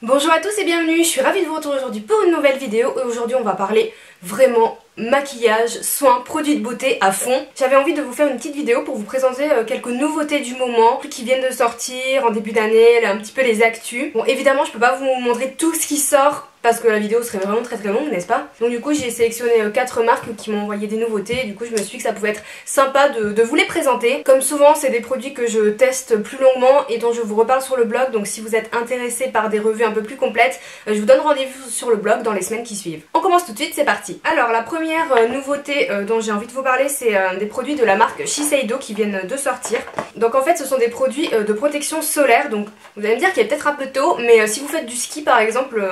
Bonjour à tous et bienvenue, je suis ravie de vous retrouver aujourd'hui pour une nouvelle vidéo et aujourd'hui on va parler vraiment maquillage, soins, produits de beauté à fond. J'avais envie de vous faire une petite vidéo pour vous présenter quelques nouveautés du moment qui viennent de sortir en début d'année, un petit peu les actus. Bon évidemment je peux pas vous montrer tout ce qui sort parce que la vidéo serait vraiment très longue, n'est-ce pas? Donc du coup j'ai sélectionné 4 marques qui m'ont envoyé des nouveautés et du coup je me suis dit que ça pouvait être sympa de vous les présenter. Comme souvent c'est des produits que je teste plus longuement et dont je vous reparle sur le blog, donc si vous êtes intéressé par des revues un peu plus complètes, je vous donne rendez-vous sur le blog dans les semaines qui suivent. On commence tout de suite, c'est parti. Alors la première nouveauté dont j'ai envie de vous parler, c'est des produits de la marque Shiseido qui viennent de sortir. Donc en fait ce sont des produits de protection solaire, donc vous allez me dire qu'il est peut-être un peu tôt, mais si vous faites du ski par exemple...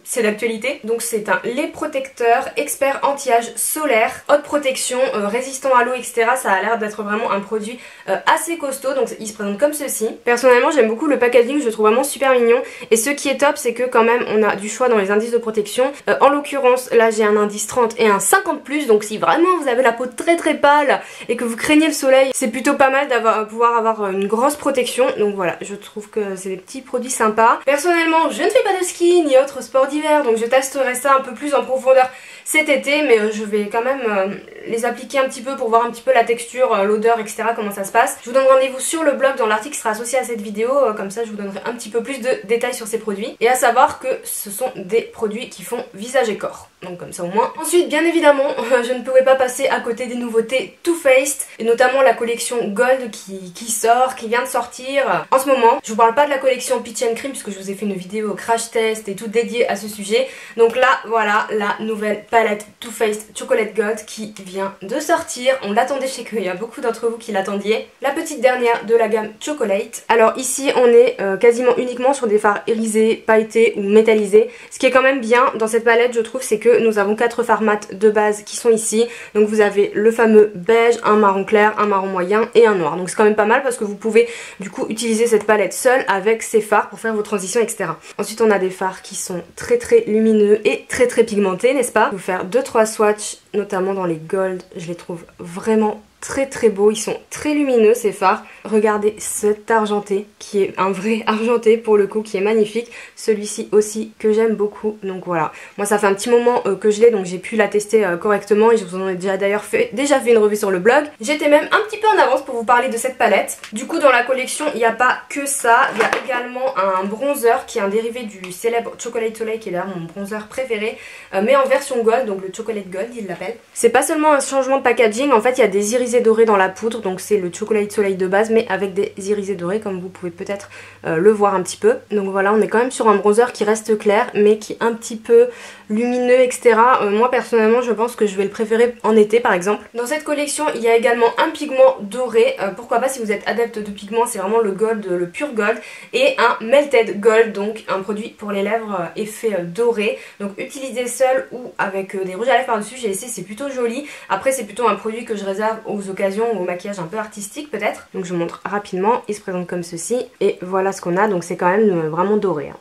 c'est d'actualité. Donc c'est un lait protecteur expert anti-âge solaire, haute protection, résistant à l'eau, etc. Ça a l'air d'être vraiment un produit assez costaud, donc il se présente comme ceci. Personnellement j'aime beaucoup le packaging, je le trouve vraiment super mignon. Et ce qui est top c'est que quand même on a du choix dans les indices de protection. En l'occurrence là j'ai un indice 30 et un 50+, donc si vraiment vous avez la peau très pâle et que vous craignez le soleil, c'est plutôt pas mal d'avoir pouvoir avoir une grosse protection. Donc voilà, je trouve que c'est des petits produits sympas. Personnellement je ne fais pas de ski ni autre sport d'hiver, donc je testerai ça un peu plus en profondeur cet été, mais je vais quand même les appliquer un petit peu pour voir un petit peu la texture, l'odeur, etc. comment ça se passe. Je vous donne rendez-vous sur le blog dans l'article qui sera associé à cette vidéo, comme ça je vous donnerai un petit peu plus de détails sur ces produits. Et à savoir que ce sont des produits qui font visage et corps, donc comme ça au moins. Ensuite bien évidemment je ne pouvais pas passer à côté des nouveautés Too Faced, et notamment la collection Gold qui sort, qui vient de sortir en ce moment. Je vous parle pas de la collection Peach and Cream puisque je vous ai fait une vidéo crash test et tout dédiée à ce sujet. Donc là voilà la nouvelle palette Too Faced Chocolate Gold qui vient de sortir. On l'attendait, je sais qu'il y a beaucoup d'entre vous qui l'attendiez. La petite dernière de la gamme Chocolate. Alors ici on est quasiment uniquement sur des fards irisés, pailletés ou métallisés. Ce qui est quand même bien dans cette palette je trouve, c'est que nous avons 4 fards mat de base qui sont ici. Donc vous avez le fameux beige, un marron clair, un marron moyen et un noir. Donc c'est quand même pas mal parce que vous pouvez du coup utiliser cette palette seule avec ces fards pour faire vos transitions, etc. Ensuite on a des fards qui sont très lumineux et très pigmentés, n'est-ce pas? Je vais vous faire 2-3 swatchs, notamment dans les gold. Je les trouve vraiment très beaux, ils sont très lumineux ces fards. Regardez cet argenté qui est un vrai argenté pour le coup, qui est magnifique. Celui-ci aussi que j'aime beaucoup, donc voilà. Moi ça fait un petit moment que je l'ai, donc j'ai pu la tester correctement et je vous en ai déjà fait une revue sur le blog. J'étais même un petit peu en avance pour vous parler de cette palette. Du coup dans la collection il n'y a pas que ça, il y a également un bronzer qui est un dérivé du célèbre Chocolate Soleil qui est d'ailleurs mon bronzer préféré, mais en version gold, donc le Chocolate Gold il l'appelle. C'est pas seulement un changement de packaging, en fait il y a des iris dorés dans la poudre, donc c'est le Chocolate Soleil de base mais avec des irisés dorés comme vous pouvez peut-être le voir un petit peu. Donc voilà, on est quand même sur un bronzer qui reste clair mais qui est un petit peu lumineux, etc. Moi personnellement je pense que je vais le préférer en été par exemple. Dans cette collection il y a également un pigment doré, pourquoi pas si vous êtes adepte de pigments, c'est vraiment le gold, le pur gold, et un melted gold, donc un produit pour les lèvres effet doré. Donc utilisé seul ou avec des rouges à lèvres par dessus, j'ai essayé, c'est plutôt joli. Après c'est plutôt un produit que je réserve aux occasions ou au maquillage un peu artistique peut-être. Donc je vous montre rapidement, il se présente comme ceci et voilà ce qu'on a, donc c'est quand même vraiment doré hein.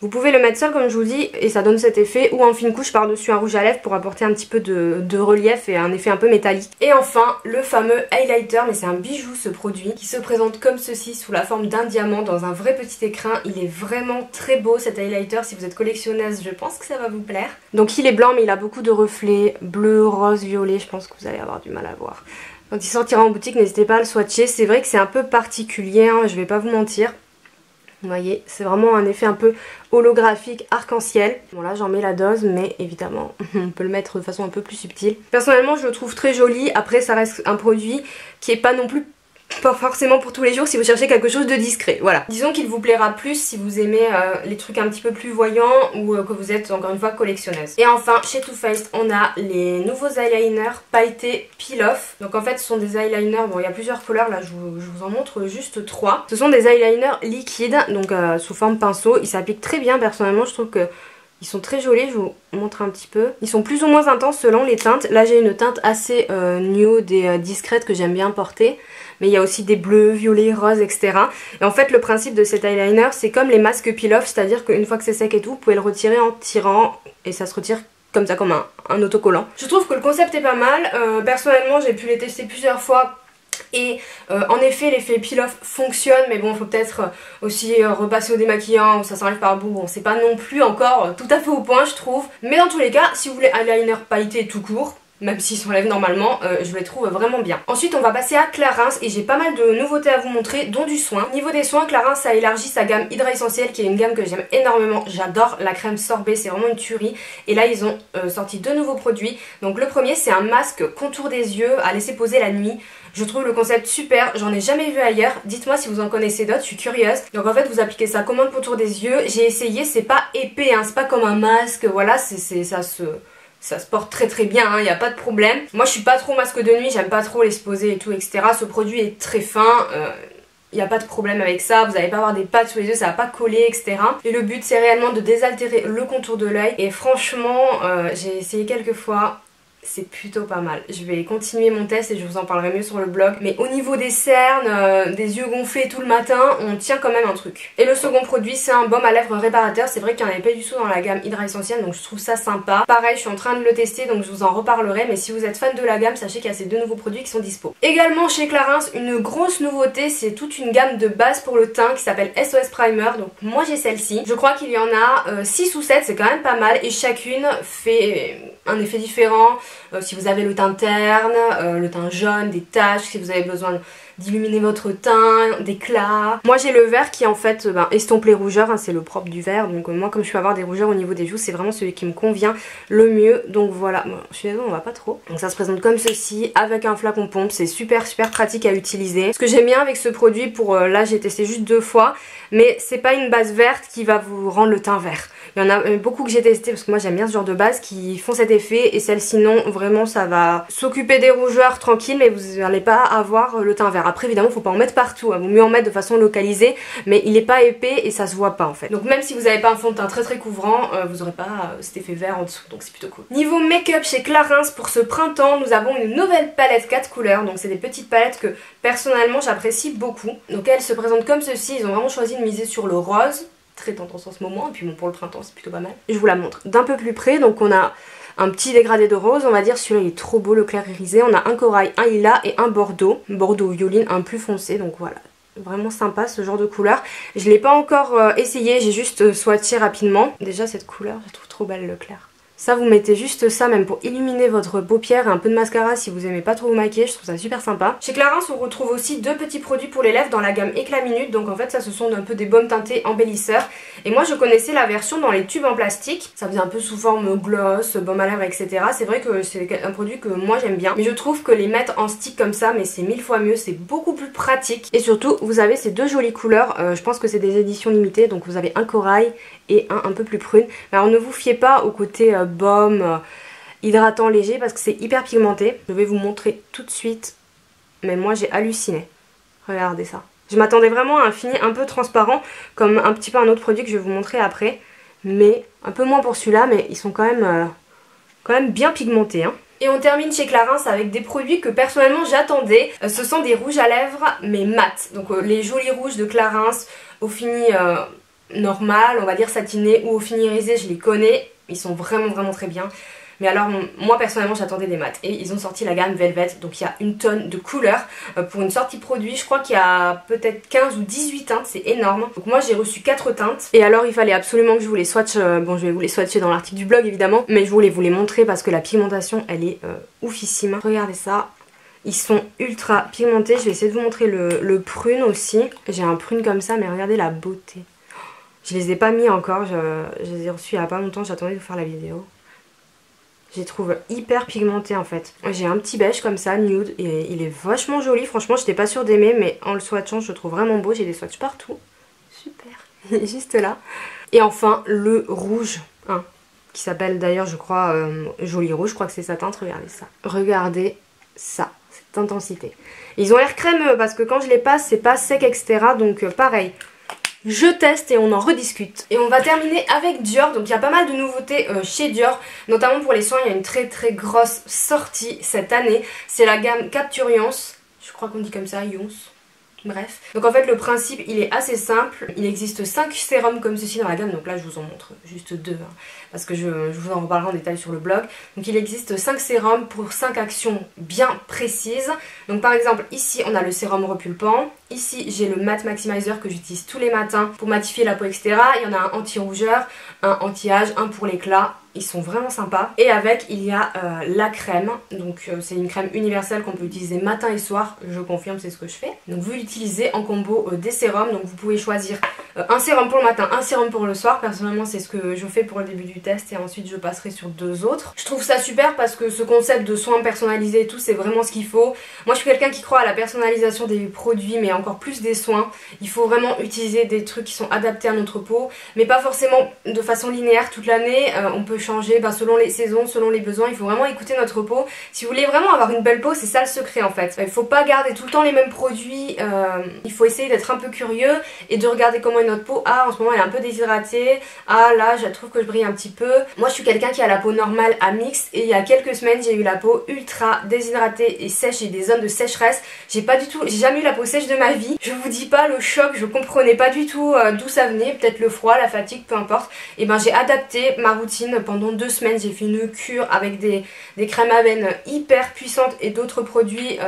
Vous pouvez le mettre seul comme je vous dis et ça donne cet effet, ou en fine couche par dessus un rouge à lèvres pour apporter un petit peu de relief et un effet un peu métallique. Et enfin le fameux highlighter, mais c'est un bijou ce produit, qui se présente comme ceci sous la forme d'un diamant dans un vrai petit écrin. Il est vraiment très beau cet highlighter, si vous êtes collectionneuse je pense que ça va vous plaire. Donc il est blanc mais il a beaucoup de reflets bleu, rose, violet, je pense que vous allez avoir du mal à voir. Quand il sortira en boutique, n'hésitez pas à le swatcher. C'est vrai que c'est un peu particulier, hein, je vais pas vous mentir. Vous voyez, c'est vraiment un effet un peu holographique, arc-en-ciel. Bon là j'en mets la dose, mais évidemment on peut le mettre de façon un peu plus subtile. Personnellement je le trouve très joli, après ça reste un produit qui est pas non plus pas forcément pour tous les jours si vous cherchez quelque chose de discret, voilà. Disons qu'il vous plaira plus si vous aimez les trucs un petit peu plus voyants ou que vous êtes encore une fois collectionneuse. Et enfin chez Too Faced on a les nouveaux eyeliners pailletés Peel Off. Donc en fait ce sont des eyeliners, bon il y a plusieurs couleurs là, je vous en montre juste 3. Ce sont des eyeliners liquides, donc sous forme pinceau, ils s'appliquent très bien. Personnellement je trouve que ils sont très jolis, je vous montre un petit peu. Ils sont plus ou moins intenses selon les teintes. Là j'ai une teinte assez nude et discrète que j'aime bien porter. Mais il y a aussi des bleus, violets, roses, etc. Et en fait le principe de cet eyeliner c'est comme les masques peel off, c'est à dire qu'une fois que c'est sec et tout, vous pouvez le retirer en tirant et ça se retire comme ça, comme un autocollant. Je trouve que le concept est pas mal. Personnellement j'ai pu les tester plusieurs fois Et en effet l'effet peel-off fonctionne, mais bon faut peut-être aussi repasser au démaquillant, ça s'enlève par bout, bon c'est pas non plus encore tout à fait au point je trouve. Mais dans tous les cas, si vous voulez un eyeliner pailleté tout court, même s'il s'enlève normalement, je les trouve vraiment bien. Ensuite on va passer à Clarins et j'ai pas mal de nouveautés à vous montrer, dont du soin. Niveau des soins, Clarins a élargi sa gamme Hydra Essentiel qui est une gamme que j'aime énormément. J'adore la crème sorbet, c'est vraiment une tuerie. Et là ils ont sorti deux nouveaux produits. Donc le premier c'est un masque contour des yeux à laisser poser la nuit. Je trouve le concept super, j'en ai jamais vu ailleurs. Dites-moi si vous en connaissez d'autres, je suis curieuse. Donc en fait vous appliquez ça comme un contour des yeux. J'ai essayé, c'est pas épais, hein, c'est pas comme un masque, voilà, ça se porte très très bien, il n'y a pas de problème. Moi je suis pas trop masque de nuit, j'aime pas trop les se poser et tout, etc. Ce produit est très fin, il n'y a pas de problème avec ça, vous n'allez pas avoir des pattes sous les yeux, ça va pas coller, etc. Et le but c'est réellement de désaltérer le contour de l'œil. Et franchement, j'ai essayé quelques fois. C'est plutôt pas mal. Je vais continuer mon test et je vous en parlerai mieux sur le blog. Mais au niveau des cernes, des yeux gonflés tout le matin, on tient quand même un truc. Et le second produit c'est un baume à lèvres réparateur. C'est vrai qu'il n'y en avait pas du tout dans la gamme Hydra Essentiel, donc je trouve ça sympa. Pareil, je suis en train de le tester donc je vous en reparlerai. Mais si vous êtes fan de la gamme, sachez qu'il y a ces deux nouveaux produits qui sont dispo. Également chez Clarins, une grosse nouveauté, c'est toute une gamme de base pour le teint qui s'appelle SOS Primer. Donc moi j'ai celle-ci. Je crois qu'il y en a 6 ou 7, c'est quand même pas mal. Et chacune fait un effet différent. Si vous avez le teint terne, le teint jaune, des taches, si vous avez besoin d'illuminer votre teint, d'éclat. Moi j'ai le vert qui en fait estompe les rougeurs, hein, c'est le propre du vert. Donc moi comme je peux avoir des rougeurs au niveau des joues, c'est vraiment celui qui me convient le mieux. Donc voilà, bon, je suis désolée on va pas trop. Donc ça se présente comme ceci avec un flacon pompe, c'est super pratique à utiliser. Ce que j'aime bien avec ce produit, pour là j'ai testé juste 2 fois, mais c'est pas une base verte qui va vous rendre le teint vert. Il y en a beaucoup que j'ai testé parce que moi j'aime bien ce genre de base qui font cet effet, et celle-ci non, vraiment ça va s'occuper des rougeurs tranquille, mais vous n'allez pas avoir le teint vert. Après évidemment faut pas en mettre partout, hein. Vaut mieux en mettre de façon localisée, mais il est pas épais et ça se voit pas en fait. Donc même si vous n'avez pas un fond de teint très couvrant, vous aurez pas cet effet vert en dessous, donc c'est plutôt cool. Niveau make-up chez Clarins, pour ce printemps nous avons une nouvelle palette 4 couleurs, donc c'est des petites palettes que personnellement j'apprécie beaucoup. Donc elles se présentent comme ceci, ils ont vraiment choisi de miser sur le rose, très tendance en ce moment, et puis bon pour le printemps c'est plutôt pas mal. Je vous la montre d'un peu plus près. Donc on a un petit dégradé de rose, on va dire, celui-là il est trop beau, le clair irisé. On a un corail, un lilas et un bordeaux violine, un plus foncé, donc voilà. Vraiment sympa ce genre de couleur. Je l'ai pas encore essayé, j'ai juste swatché rapidement. Déjà cette couleur, je la trouve trop belle, le clair. Ça vous mettez juste ça même pour illuminer votre paupière et un peu de mascara si vous aimez pas trop vous maquiller, je trouve ça super sympa. Chez Clarins on retrouve aussi deux petits produits pour les lèvres dans la gamme Éclat Minute, donc en fait ça ce sont un peu des baumes teintés embellisseurs. Et moi je connaissais la version dans les tubes en plastique, ça faisait un peu sous forme gloss, baume à lèvres etc. C'est vrai que c'est un produit que moi j'aime bien, mais je trouve que les mettre en stick comme ça, mais c'est 1000 fois mieux, c'est beaucoup plus pratique. Et surtout vous avez ces deux jolies couleurs, je pense que c'est des éditions limitées, donc vous avez un corail et un peu plus prune. Mais alors ne vous fiez pas au côté baume hydratant léger parce que c'est hyper pigmenté. Je vais vous montrer tout de suite, mais moi j'ai halluciné. Regardez ça. Je m'attendais vraiment à un fini un peu transparent comme un petit peu un autre produit que je vais vous montrer après, mais un peu moins pour celui-là, mais ils sont quand même bien pigmentés, hein. Et on termine chez Clarins avec des produits que personnellement j'attendais. Ce sont des rouges à lèvres mais mat. Donc les jolis rouges de Clarins au fini normal, on va dire satiné, ou au fini irisé, je les connais. Ils sont vraiment très bien. Mais alors moi personnellement j'attendais des mats. Et ils ont sorti la gamme Velvet. Donc il y a une tonne de couleurs. Pour une sortie produit, je crois qu'il y a peut-être 15 ou 18 teintes. C'est énorme. Donc moi j'ai reçu 4 teintes. Et alors il fallait absolument que je vous les swatche. Bon je vais vous les swatcher dans l'article du blog évidemment. Mais je voulais vous les montrer parce que la pigmentation elle est oufissime. Regardez ça. Ils sont ultra pigmentés. Je vais essayer de vous montrer le prune aussi. J'ai un prune comme ça mais regardez la beauté. Je les ai pas mis encore, je les ai reçus il y a pas longtemps, j'attendais de vous faire la vidéo. Je les trouve hyper pigmentés en fait. J'ai un petit beige comme ça, nude, et il est vachement joli. Franchement, j'étais pas sûre d'aimer, mais en le swatchant, je le trouve vraiment beau. J'ai des swatchs partout. Super. Il est juste là. Et enfin, le rouge, hein, qui s'appelle d'ailleurs, je crois, Joli Rouge. Je crois que c'est sa teinte, regardez ça. Regardez ça, cette intensité. Ils ont l'air crémeux parce que quand je les passe, c'est pas sec, etc. Donc pareil. Je teste et on en rediscute. Et on va terminer avec Dior. Donc il y a pas mal de nouveautés chez Dior, notamment pour les soins. Il y a une très grosse sortie cette année. C'est la gamme Capture Yonce. Je crois qu'on dit comme ça, Yonce. Bref. Donc en fait le principe il est assez simple. Il existe 5 sérums comme ceci dans la gamme. Donc là je vous en montre juste 2 hein, parce que je vous en reparlerai en détail sur le blog. Donc il existe 5 sérums pour 5 actions bien précises. Donc par exemple ici on a le sérum repulpant. Ici j'ai le matte maximizer que j'utilise tous les matins pour matifier la peau etc. Il y en a un anti-rougeur, un anti-âge, un pour l'éclat. Ils sont vraiment sympas. Et avec il y a la crème. Donc c'est une crème universelle qu'on peut utiliser matin et soir. Je confirme, c'est ce que je fais. Donc vous l'utilisez en combo des sérums. Donc vous pouvez choisir un sérum pour le matin, un sérum pour le soir. Personnellement c'est ce que je fais pour le début du test. Et ensuite je passerai sur 2 autres. Je trouve ça super parce que ce concept de soins personnalisés et tout c'est vraiment ce qu'il faut. Moi je suis quelqu'un qui croit à la personnalisation des produits mais encore plus des soins. Il faut vraiment utiliser des trucs qui sont adaptés à notre peau. Mais pas forcément de façon linéaire toute l'année. On peut changer selon les saisons, selon les besoins. Il faut vraiment écouter notre peau. Si vous voulez vraiment avoir une belle peau, c'est ça le secret en fait. Il faut pas garder tout le temps les mêmes produits. Il faut essayer d'être un peu curieux et de regarder comment est notre peau. Ah, en ce moment elle est un peu déshydratée. Ah là, je trouve que je brille un petit peu. Moi je suis quelqu'un qui a la peau normale à mixte et il y a quelques semaines j'ai eu la peau ultra déshydratée et sèche. J'ai des zones de sécheresse. J'ai jamais eu la peau sèche de ma vie. Je vous dis pas le choc, je comprenais pas du tout d'où ça venait. Peut-être le froid, la fatigue, peu importe. Et ben j'ai adapté ma routine pendant 2 semaines. J'ai fait une cure avec des crèmes à veine hyper puissantes et d'autres produits,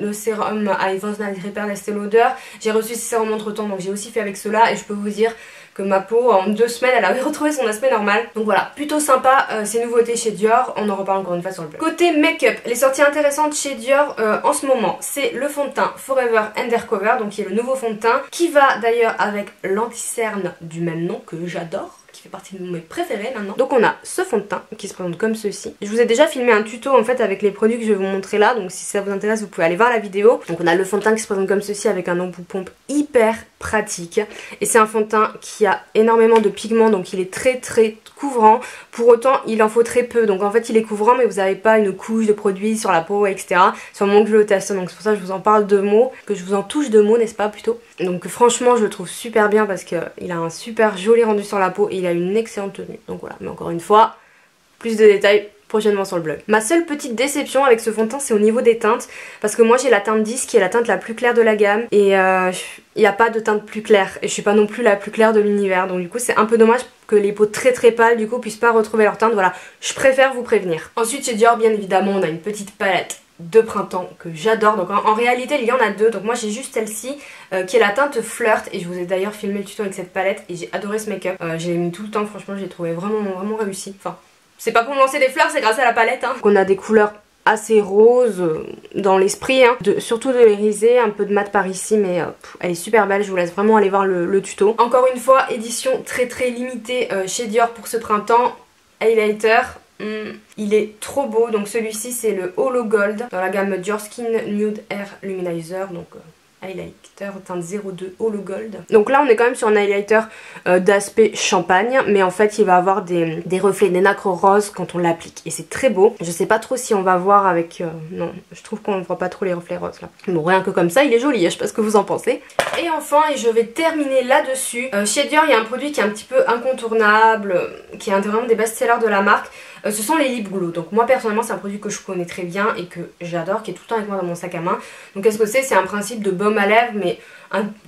le sérum Advanced Night Repair d'Estée Lauder. J'ai reçu ces sérums entre temps donc j'ai aussi fait avec cela et je peux vous dire que ma peau en 2 semaines elle avait retrouvé son aspect normal. Donc voilà, plutôt sympa ces nouveautés chez Dior, on en reparle encore une fois sur le blog. Côté make-up, les sorties intéressantes chez Dior en ce moment, c'est le fond de teint Forever Undercover, donc qui est le nouveau fond de teint, qui va d'ailleurs avec l'anti-cerne du même nom que j'adore, qui fait partie de mes préférés maintenant. Donc on a ce fond de teint qui se présente comme ceci. Je vous ai déjà filmé un tuto en fait avec les produits que je vais vous montrer là, donc si ça vous intéresse vous pouvez aller voir la vidéo. Donc on a le fond de teint qui se présente comme ceci avec un embout pompe hyper pratique et c'est un fond de teint qui a énormément de pigments donc il est très couvrant. Pour autant il en faut très peu, donc en fait il est couvrant mais vous n'avez pas une couche de produit sur la peau etc. Sur mon que je le teste, donc c'est pour ça que je vous en parle de mots, que je vous en touche de mots n'est-ce pas plutôt. Donc franchement je le trouve super bien parce qu'il a un super joli rendu sur la peau et il a une excellente tenue. Donc voilà, mais encore une fois, plus de détails prochainement sur le blog. Ma seule petite déception avec ce fond de teint c'est au niveau des teintes parce que moi j'ai la teinte 10 qui est la teinte la plus claire de la gamme et il n'y a pas de teinte plus claire et je suis pas non plus la plus claire de l'univers, donc du coup c'est un peu dommage que les peaux très pâles du coup puissent pas retrouver leur teinte. Voilà, je préfère vous prévenir. Ensuite chez Dior bien évidemment on a une petite palette de printemps que j'adore, donc en réalité il y en a 2, donc moi j'ai juste celle-ci qui est la teinte Flirt et je vous ai d'ailleurs filmé le tuto avec cette palette et j'ai adoré ce make-up, je l'ai mis tout le temps, franchement j'ai trouvé vraiment réussi, enfin c'est pas pour me lancer des fleurs, c'est grâce à la palette hein. On a des couleurs assez roses dans l'esprit hein. Surtout de l'irisé, un peu de mat par ici mais elle est super belle, je vous laisse vraiment aller voir le tuto. Encore une fois édition très limitée chez Dior pour ce printemps. Highlighter, il est trop beau, donc celui-ci c'est le Holo Gold dans la gamme Dior Skin Nude Air Luminizer, donc highlighter teinte 02 Holo Gold. Donc là on est quand même sur un highlighter d'aspect champagne mais en fait il va avoir des reflets, des nacres roses quand on l'applique et c'est très beau. Je sais pas trop si on va voir avec... non, je trouve qu'on ne voit pas trop les reflets roses là. Bon, rien que comme ça il est joli, je sais pas ce que vous en pensez. Et enfin, et je vais terminer là-dessus, chez Dior il y a un produit qui est un petit peu incontournable, qui est vraiment des best-sellers de la marque. Ce sont les lip glow. Donc moi personnellement c'est un produit que je connais très bien et que j'adore, qui est tout le temps avec moi dans mon sac à main. Donc qu'est-ce que c'est? C'est un principe de baume à lèvres mais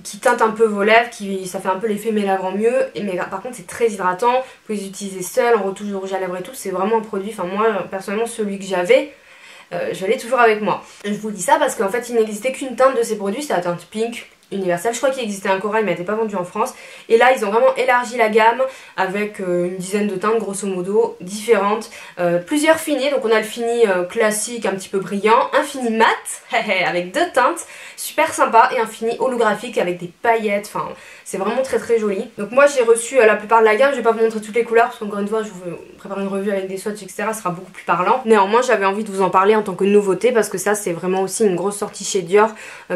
qui teinte un peu vos lèvres, ça fait un peu l'effet mes lèvres en mieux. Mais par contre c'est très hydratant, vous pouvez les utiliser seul en retouche de rouge à lèvres et tout. C'est vraiment un produit, enfin moi personnellement celui que j'avais, je l'ai toujours avec moi. Je vous dis ça parce qu'en fait il n'existait qu'une teinte de ces produits, c'est la teinte Pink Universal. Je crois qu'il existait un corail mais elle n'était pas vendu en France. Et là ils ont vraiment élargi la gamme avec une dizaine de teintes grosso modo différentes, plusieurs finis. Donc on a le fini classique un petit peu brillant, un fini mat avec 2 teintes super sympa et un fini holographique avec des paillettes. Enfin c'est vraiment très joli. Donc moi j'ai reçu la plupart de la gamme. Je vais pas vous montrer toutes les couleurs parce qu'encore une fois je vous prépare une revue avec des swatchs etc, ça sera beaucoup plus parlant. Néanmoins j'avais envie de vous en parler en tant que nouveauté parce que ça c'est vraiment aussi une grosse sortie chez Dior,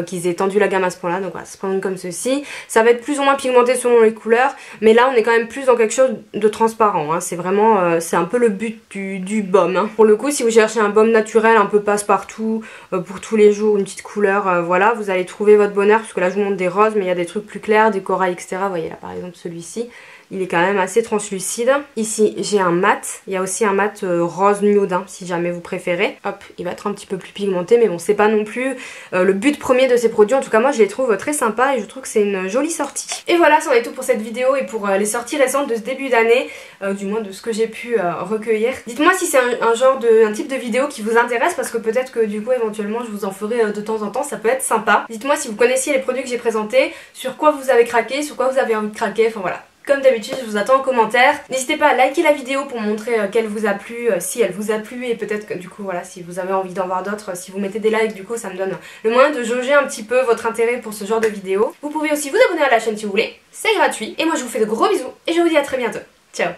qu'ils aient étendu la gamme à ce point là. Donc voilà, ça se présente comme ceci. Ça va être plus ou moins pigmenté selon les couleurs mais là on est quand même plus dans quelque chose de transparent hein. C'est vraiment c'est un peu le but du baume hein. Pour le coup si vous cherchez un baume naturel un peu passe-partout pour tous les jours, une petite couleur voilà, vous allez trouver votre bonheur parce que là je vous montre des roses mais il y a des trucs plus clairs, des corails etc. Vous voyez là par exemple celui-ci il est quand même assez translucide. Ici j'ai un mat, il y a aussi un mat rose nude hein, si jamais vous préférez. Hop, il va être un petit peu plus pigmenté mais bon c'est pas non plus le but premier de ces produits. En tout cas moi je les trouve très sympas et je trouve que c'est une jolie sortie. Et voilà, c'en est tout pour cette vidéo et pour les sorties récentes de ce début d'année, du moins de ce que j'ai pu recueillir. Dites-moi si c'est un type de vidéo qui vous intéresse parce que peut-être que du coup éventuellement je vous en ferai de temps en temps, ça peut être sympa. Dites-moi si vous connaissiez les produits que j'ai présentés, sur quoi vous avez craqué, sur quoi vous avez envie de craquer, enfin voilà. Comme d'habitude, je vous attends en commentaire. N'hésitez pas à liker la vidéo pour montrer qu'elle vous a plu, si elle vous a plu, et peut-être que du coup, voilà, si vous avez envie d'en voir d'autres, si vous mettez des likes, du coup, ça me donne le moyen de jauger un petit peu votre intérêt pour ce genre de vidéo. Vous pouvez aussi vous abonner à la chaîne si vous voulez, c'est gratuit. Et moi, je vous fais de gros bisous, et je vous dis à très bientôt. Ciao!